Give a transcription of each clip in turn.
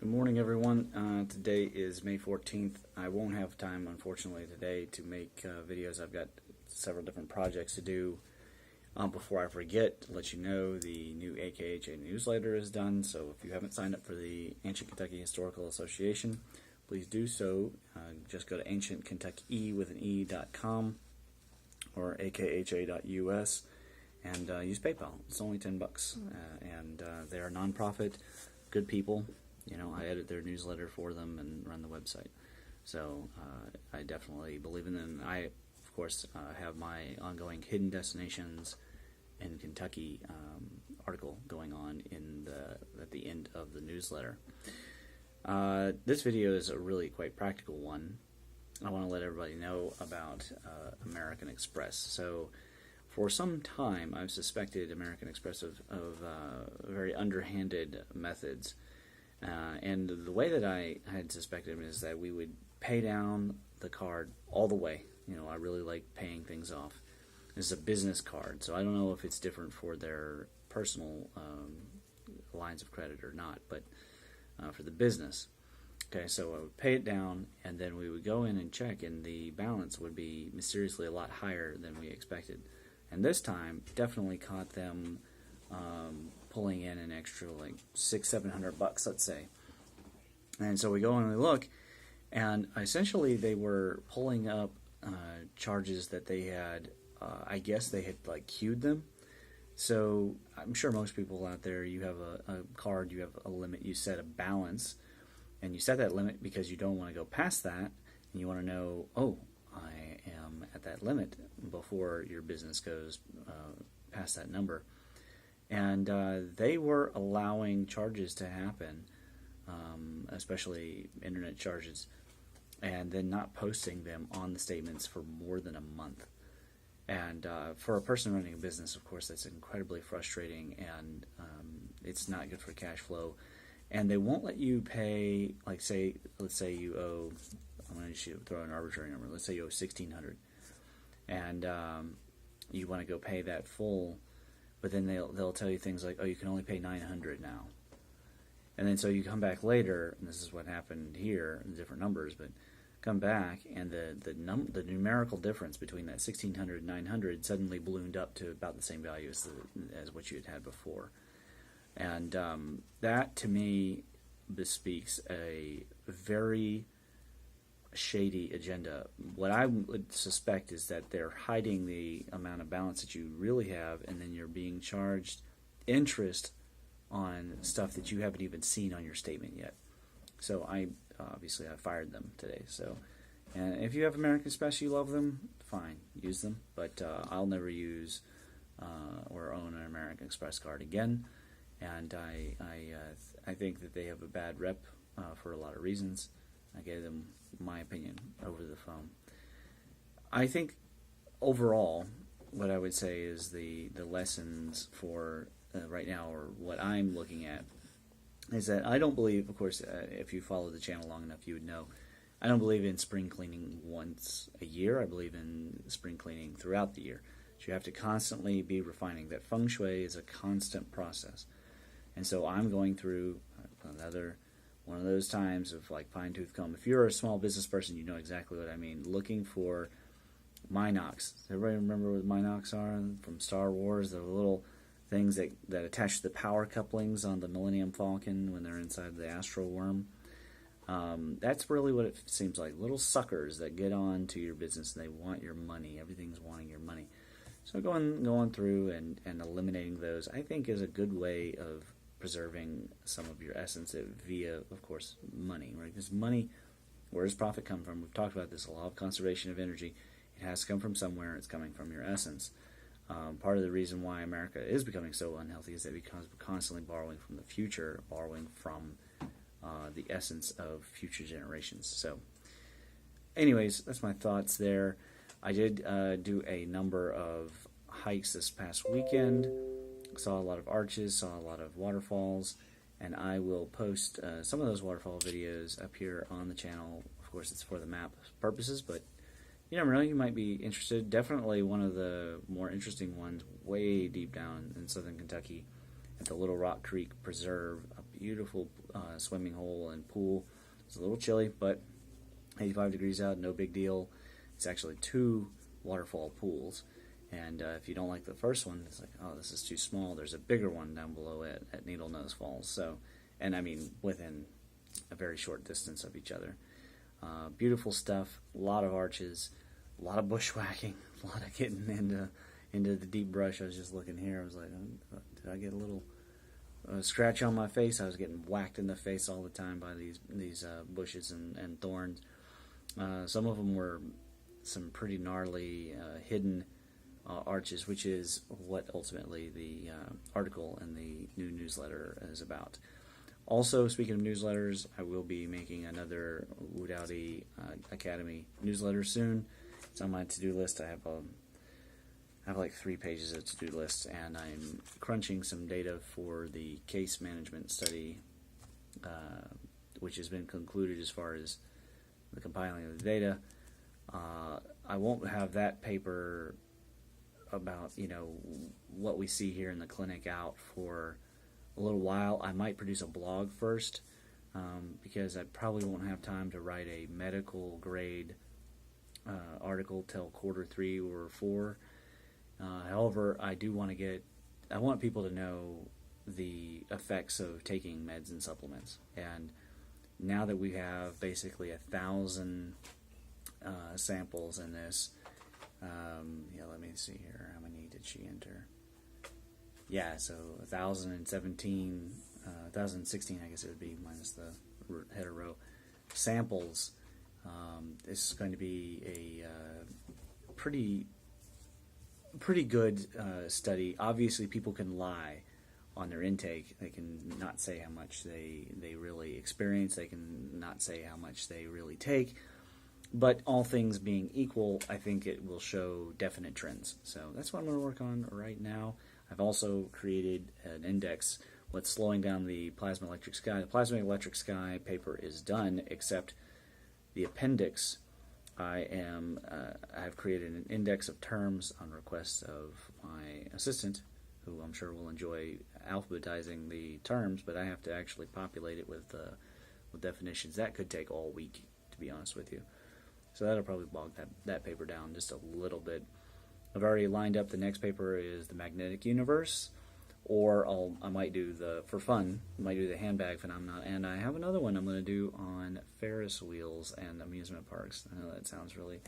Good morning, everyone. Today is May 14th. I won't have time, unfortunately, today to make videos. I've got several different projects to do. Before I forget, to let you know, the new AKHA newsletter is done, so if you haven't signed up for the Ancient Kentucky Historical Association, please do so. Just go to ancientkentucky.com or akha.us and use PayPal. It's only $10, and they are nonprofit, good people. You know, I edit their newsletter for them and run the website. So I definitely believe in them. I, of course, have my ongoing Hidden Destinations in Kentucky article going on at the end of the newsletter. This video is a really quite practical one. I want to let everybody know about American Express. So for some time, I've suspected American Express of very underhanded methods. And the way that I had suspected them is that we would pay down the card all the way. You know, I really like paying things off. This is a business card, so I don't know if it's different for their personal lines of credit or not, but for the business. Okay, so I would pay it down, and then we would go in and check, and the balance would be mysteriously a lot higher than we expected. And this time, definitely caught them pulling in an extra like $600-700, let's say. And so we go and we look, and essentially they were pulling up charges that they had. I guess they had like queued them. So I'm sure most people out there, you have a card, you have a limit, you set a balance, and you set that limit because you don't want to go past that, and you want to know, oh, I am at that limit before your business goes past that number. And they were allowing charges to happen, especially internet charges, and then not posting them on the statements for more than a month. And for a person running a business, of course, that's incredibly frustrating, and it's not good for cash flow. And they won't let you pay, like, let's say you owe, I'm going to throw an arbitrary number, let's say you owe $1,600, and you want to go pay that full. But then they'll tell you things like, oh, you can only pay $900 now. And then so you come back later, and this is what happened here, different numbers, but come back, and the numerical difference between that $1,600 and $900 suddenly ballooned up to about the same value as what you had before. And that, to me, bespeaks a very shady agenda. What I would suspect is that they're hiding the amount of balance that you really have, and then you're being charged interest on stuff that you haven't even seen on your statement yet. So I fired them today. So, and if you have American Express, you love them, fine, use them. But I'll never use or own an American Express card again. And I think that they have a bad rep for a lot of reasons. I gave them my opinion over the phone. I think overall, what I would say is the lessons for right now, or what I'm looking at, is that I don't believe, of course, if you follow the channel long enough, you would know, I don't believe in spring cleaning once a year. I believe in spring cleaning throughout the year. So you have to constantly be refining. That feng shui is a constant process. And so I'm going through another one of those times of like fine-tooth comb. If you're a small business person, you know exactly what I mean. Looking for Minox. Does everybody remember what Minox are from Star Wars? The little things that attach to the power couplings on the Millennium Falcon when they're inside the astral worm. That's really what it seems like. Little suckers that get on to your business, and they want your money. Everything's wanting your money. So going through and eliminating those, I think, is a good way of preserving some of your essence via, of course, money, right? Because money, where does profit come from? We've talked about this, the law of conservation of energy. It has to come from somewhere. It's coming from your essence. Part of the reason why America is becoming so unhealthy is that because we're constantly borrowing from the future, borrowing from the essence of future generations. So anyways, that's my thoughts there. I did do a number of hikes this past weekend. Saw a lot of arches, saw a lot of waterfalls, and I will post some of those waterfall videos up here on the channel. Of course, it's for the map purposes, but you never know, you might be interested. Definitely one of the more interesting ones way deep down in southern Kentucky at the Little Rock Creek Preserve. beautiful swimming hole and pool. It's a little chilly, but 85 degrees out, no big deal. It's actually 2 waterfall pools. And if you don't like the first one, it's like, oh, this is too small. There's a bigger one down below it at Needle Nose Falls. So, and I mean, within a very short distance of each other. Beautiful stuff, a lot of arches, a lot of bushwhacking, a lot of getting into the deep brush. I was just looking here. I was like, did I get a little scratch on my face? I was getting whacked in the face all the time by these bushes and thorns. Some of them were some pretty gnarly hidden arches, which is what ultimately the article in the new newsletter is about. Also, speaking of newsletters, I will be making another Wood Audi Academy newsletter soon. It's on my to-do list. I have like 3 pages of to-do list, and I'm crunching some data for the case management study, which has been concluded as far as the compiling of the data. I won't have that paper about, what we see here in the clinic out for a little while. I might produce a blog first, because I probably won't have time to write a medical grade article till Q3 or 4. However, I want people to know the effects of taking meds and supplements. And now that we have basically 1,000 samples in this, let me see here. How many did she enter? Yeah, so 1,017, 1,016, I guess it would be, minus the header row, samples. This is going to be a pretty good study. Obviously, people can lie on their intake. They can not say how much they really experience. They can not say how much they really take. But all things being equal, I think it will show definite trends. So that's what I'm going to work on right now. I've also created an index, what's slowing down the plasma electric sky. The plasma electric sky paper is done, except the appendix. I've created an index of terms on request of my assistant, who I'm sure will enjoy alphabetizing the terms, but I have to actually populate it with definitions. That could take all week, to be honest with you. So that'll probably bog that paper down just a little bit. I've already lined up the next paper is the magnetic universe, or I might do for fun, I might do the handbag phenomenon, and I have another one I'm going to do on Ferris wheels and amusement parks. I know that sounds really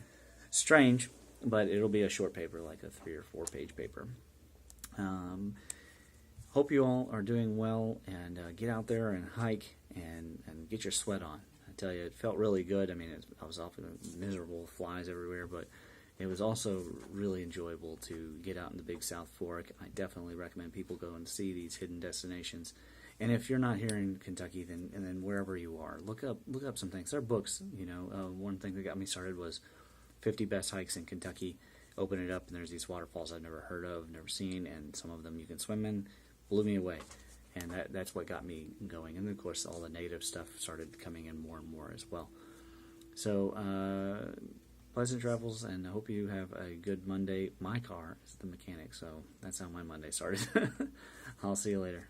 strange, but it'll be a short paper, like a 3 or 4 page paper. Hope you all are doing well, and get out there and hike and get your sweat on. I tell you, it felt really good. I mean, I was often miserable, flies everywhere, but it was also really enjoyable to get out in the Big South Fork. I definitely recommend people go and see these hidden destinations. And if you're not here in Kentucky, then wherever you are, look up some things. There are books. One thing that got me started was 50 Best Hikes in Kentucky. Open it up, and there's these waterfalls I've never heard of, never seen, and some of them you can swim in. Blew me away. And that's what got me going. And, of course, all the native stuff started coming in more and more as well. So, pleasant travels, and I hope you have a good Monday. My car is the mechanic, so that's how my Monday started. I'll see you later.